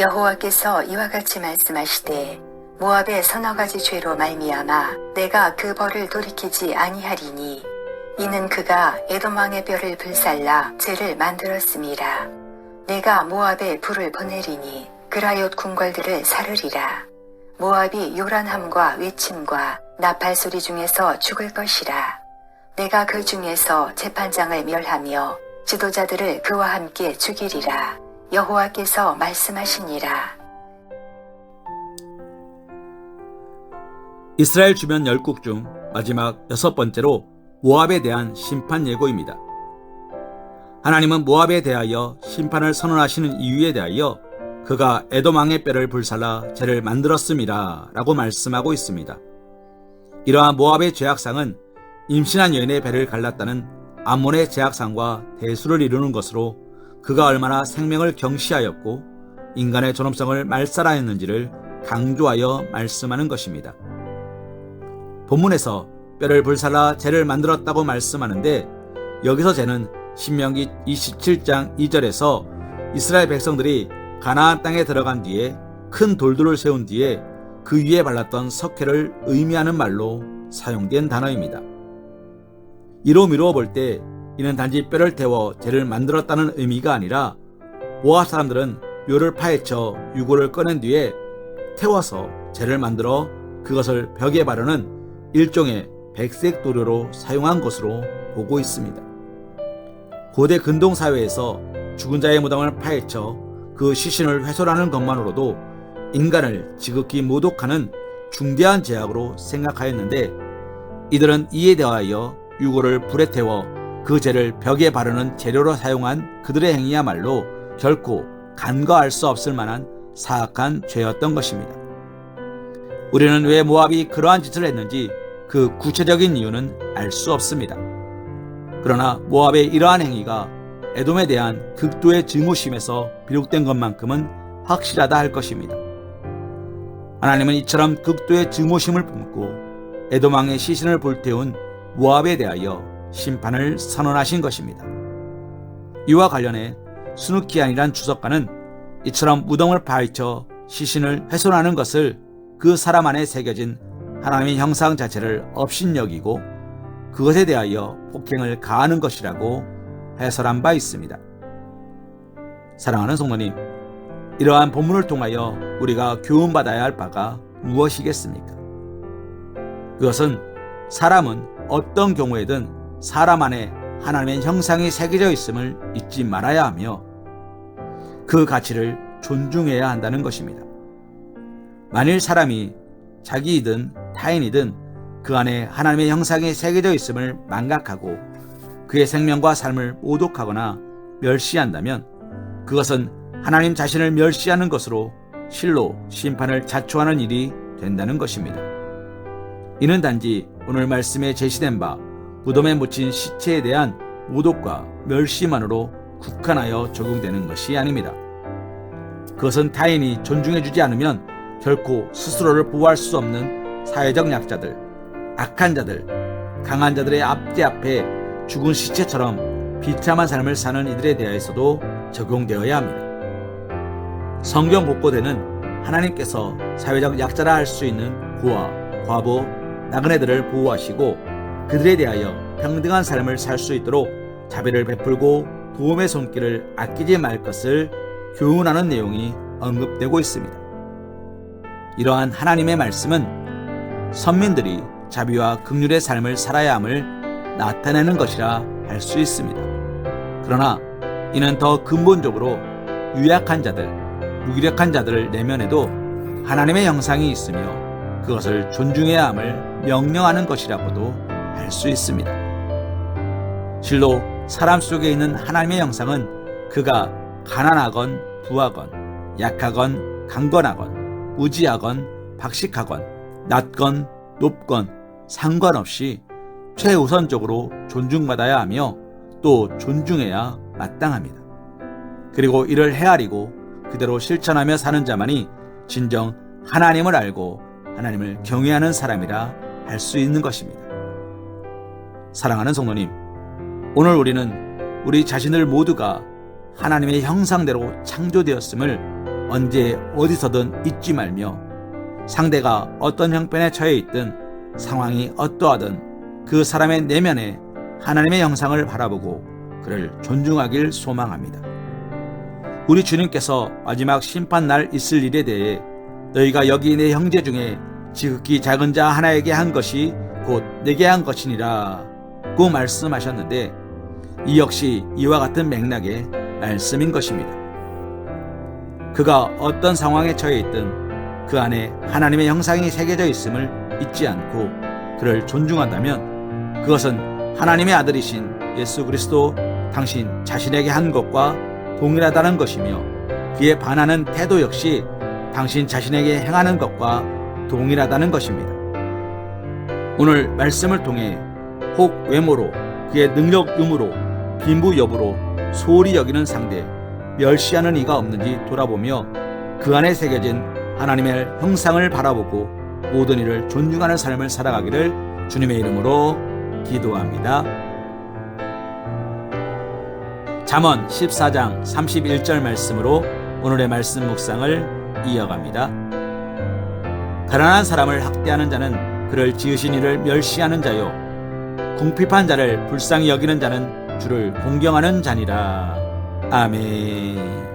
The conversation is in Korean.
여호와께서 이와 같이 말씀하시되 모압의 서너 가지 죄로 말미암아 내가 그 벌을 돌이키지 아니하리니 이는 그가 에돔 왕의 뼈를 불살라 죄를 만들었음이라. 내가 모압에 불을 보내리니 그라옅 궁궐들을 사르리라. 모압이 요란함과 외침과 나팔 소리 중에서 죽을 것이라. 내가 그 중에서 재판장을 멸하며 지도자들을 그와 함께 죽이리라. 여호와께서 말씀하시니라. 이스라엘 주변 10국 중 마지막 6번째로 모압에 대한 심판 예고입니다. 하나님은 모압에 대하여 심판을 선언하시는 이유에 대하여 그가 에돔 왕의 뼈를 불살라 죄를 만들었음이라 라고 말씀하고 있습니다. 이러한 모압의 죄악상은 임신한 여인의 배를 갈랐다는 암몬의 죄악상과 대수를 이루는 것으로 그가 얼마나 생명을 경시하였고 인간의 존엄성을 말살하였는지를 강조하여 말씀하는 것입니다. 본문에서 뼈를 불살라 죄를 만들었다고 말씀하는데 여기서 죄는 신명기 27장 2절에서 이스라엘 백성들이 가나안 땅에 들어간 뒤에 큰 돌들을 세운 뒤에 그 위에 발랐던 석회를 의미하는 말로 사용된 단어입니다. 이로 미루어 볼 때 이는 단지 뼈를 태워 죄를 만들었다는 의미가 아니라 모압 사람들은 묘를 파헤쳐 유골을 꺼낸 뒤에 태워서 죄를 만들어 그것을 벽에 바르는 일종의 백색 도료로 사용한 것으로 보고 있습니다. 고대 근동 사회에서 죽은 자의 무덤을 파헤쳐 그 시신을 훼손하는 것만으로도 인간을 지극히 모독하는 중대한 죄악으로 생각하였는데 이들은 이에 대하여 유골을 불에 태워 그 죄를 벽에 바르는 재료로 사용한 그들의 행위야말로 결코 간과할 수 없을 만한 사악한 죄였던 것입니다. 우리는 왜 모압이 그러한 짓을 했는지 그 구체적인 이유는 알 수 없습니다. 그러나 모압의 이러한 행위가 에돔에 대한 극도의 증오심에서 비롯된 것만큼은 확실하다 할 것입니다. 하나님은 이처럼 극도의 증오심을 품고 에돔 왕의 시신을 불태운 모압에 대하여 심판을 선언하신 것입니다. 이와 관련해 스누키안이란 주석가는 이처럼 무덤을 파헤쳐 시신을 훼손하는 것을 그 사람 안에 새겨진 하나님의 형상 자체를 업신여기고 그것에 대하여 폭행을 가하는 것이라고 해설한 바 있습니다. 사랑하는 성도님, 이러한 본문을 통하여 우리가 교훈받아야 할 바가 무엇이겠습니까? 그것은 사람은 어떤 경우에든 사람 안에 하나님의 형상이 새겨져 있음을 잊지 말아야 하며 그 가치를 존중해야 한다는 것입니다. 만일 사람이 자기이든 타인이든 그 안에 하나님의 형상이 새겨져 있음을 망각하고 그의 생명과 삶을 모독하거나 멸시한다면 그것은 하나님 자신을 멸시하는 것으로 실로 심판을 자초하는 일이 된다는 것입니다. 이는 단지 오늘 말씀에 제시된 바 무덤에 묻힌 시체에 대한 모독과 멸시만으로 국한하여 적용되는 것이 아닙니다. 그것은 타인이 존중해주지 않으면 결코 스스로를 보호할 수 없는 사회적 약자들, 악한 자들, 강한 자들의 압제 앞에 죽은 시체처럼 비참한 삶을 사는 이들에 대해서도 적용되어야 합니다. 성경 곳곳에는 하나님께서 사회적 약자라 할 수 있는 고아, 과부, 나그네들을 보호하시고 그들에 대하여 평등한 삶을 살 수 있도록 자비를 베풀고 도움의 손길을 아끼지 말 것을 교훈하는 내용이 언급되고 있습니다. 이러한 하나님의 말씀은 선민들이 자비와 긍휼의 삶을 살아야 함을 나타내는 것이라 할 수 있습니다. 그러나 이는 더 근본적으로 유약한 자들, 무기력한 자들을 내면에도 하나님의 형상이 있으며 그것을 존중해야 함을 명령하는 것이라고도 할 수 있습니다. 실로 사람 속에 있는 하나님의 형상은 그가 가난하건 부하건 약하건 강건하건 무지하건 박식하건 낮건 높건 상관없이 최우선적으로 존중받아야 하며 또 존중해야 마땅합니다. 그리고 이를 헤아리고 그대로 실천하며 사는 자만이 진정 하나님을 알고 하나님을 경외하는 사람이라 할 수 있는 것입니다. 사랑하는 성도님, 오늘 우리는 우리 자신을 모두가 하나님의 형상대로 창조되었음을 언제 어디서든 잊지 말며 상대가 어떤 형편에 처해 있든 상황이 어떠하든 그 사람의 내면에 하나님의 형상을 바라보고 그를 존중하길 소망합니다. 우리 주님께서 마지막 심판날 있을 일에 대해 너희가 여기 내 형제 중에 지극히 작은 자 하나에게 한 것이 곧 내게 한 것이니라 고 말씀하셨는데, 이 역시 이와 같은 맥락의 말씀인 것입니다. 그가 어떤 상황에 처해 있든 그 안에 하나님의 형상이 새겨져 있음을 잊지 않고 그를 존중한다면 그것은 하나님의 아들이신 예수 그리스도 당신 자신에게 한 것과 동일하다는 것이며, 그에 반하는 태도 역시 당신 자신에게 행하는 것과 동일하다는 것입니다. 오늘 말씀을 통해 혹 외모로, 그의 능력 유무로, 빈부 여부로 소홀히 여기는 상대, 멸시하는 이가 없는지 돌아보며 그 안에 새겨진 하나님의 형상을 바라보고 모든 이를 존중하는 삶을 살아가기를 주님의 이름으로 기도합니다. 잠언 14장 31절 말씀으로 오늘의 말씀 묵상을 이어갑니다. 가난한 사람을 학대하는 자는 그를 지으신 이를 멸시하는 자요, 궁핍한 자를 불쌍히 여기는 자는 주를 공경하는 자니라. 아멘.